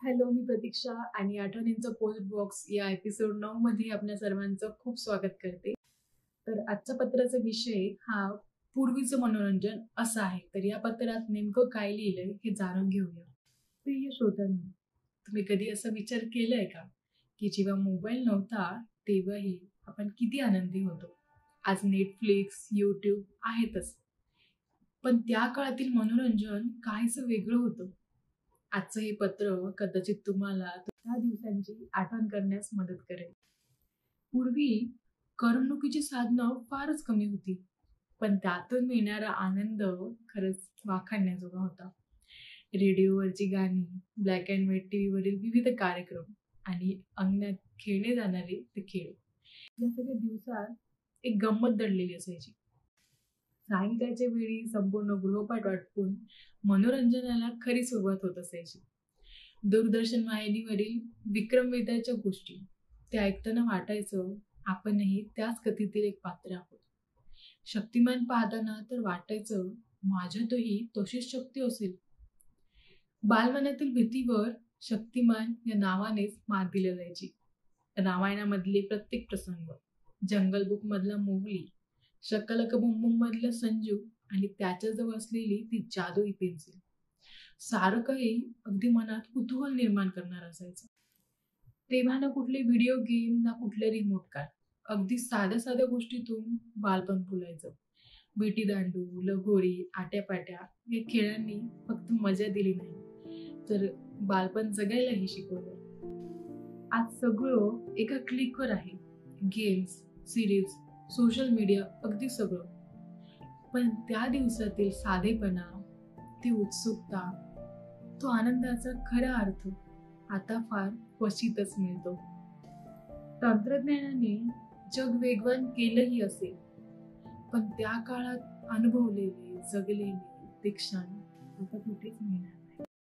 Hello, मी प्रतीक्षा आणि आठवणींचा post box या episode 9 मध्ये आपल्या सर्वांचं खूप स्वागत करते. तर आजच्या पत्राचा विषय हा पूर्वीचं मनोरंजन असा आहे. तर या पत्रात नेमकं काय लिहिलंय हे जाणून घेऊया. प्रिय श्रोत्यांनो, तुम्ही कधी असा विचार केलाय का की जेव्हा मोबाईल नव्हता तेव्हाही आपण किती आनंदी होतो? आज नेटफ्लिक्स, यूट्यूब आहेतच, पण त्या काळातील मनोरंजन काहीसं वेगळं होतं. आजचं हे पत्र कदाचित तुम्हाला त्या दिवसांची आठवण करण्यास मदत करेल. पूर्वी करमणुकीची साधनं फारच कमी होती, पण त्यातून मिळणारा आनंद खरंच वाखाणण्याजोगा होता. रेडिओवरची गाणी, ब्लॅक अँड व्हाईट टीव्हीवरील विविध कार्यक्रम आणि अंगणात खेळले जाणारे ते खेळ, या सगळ्या दिवसात एक गंमत दडलेली असायची. सायंकाळच्या वेळी संपूर्ण गृहपाठ वाटपून मनोरंजनाला खरी सुरुवात होत असायची. दूरदर्शन वाहिनीवरील विक्रम वेताळच्या गोष्टी ते ऐकताना वाटायचं आपणही त्याच कथेतील एक पात्र आहोत. शक्तिमान पाहताना तर वाटायचं माझ्यातही तशीच शक्ती असेल. बालमनातील भीतीवर शक्तिमान या नावानेच मात दिली जायची. रामायणामधले प्रत्येक प्रसंग, जंगल बुक मधला मोगली, शकलका बुमबुम मधलं संजू आणि त्याच्याजवळ असलेली ती जादुई पेन्सिल, सारं काही अगदी मनात कुतूहल निर्माण करणार असायचं. तेव्हा ना कुठले व्हिडिओ गेम ना कुठले रिमोट कार, अगदी साध्या साध्या गोष्टीतून बालपण फुलायचं. विटी दांडू, लगोरी, आट्यापाट्या या खेळांनी फक्त मजा दिली नाही, तर बालपण जगायलाही शिकवलं. आज सगळं एका क्लिकवर आहे. गेम्स, सिरीज, सोशल मीडिया, अगदी सगळं. पण त्या दिवसातील साधेपणा, ती उत्सुकता, तो आनंदाचा खरा अर्थ आता फार क्वचितच मिळतो. तंत्रज्ञानाने जग वेगवान केलंही असेल, पण त्या काळात अनुभवलेले, जगलेले ते क्षण आता कुठेच मिळणार.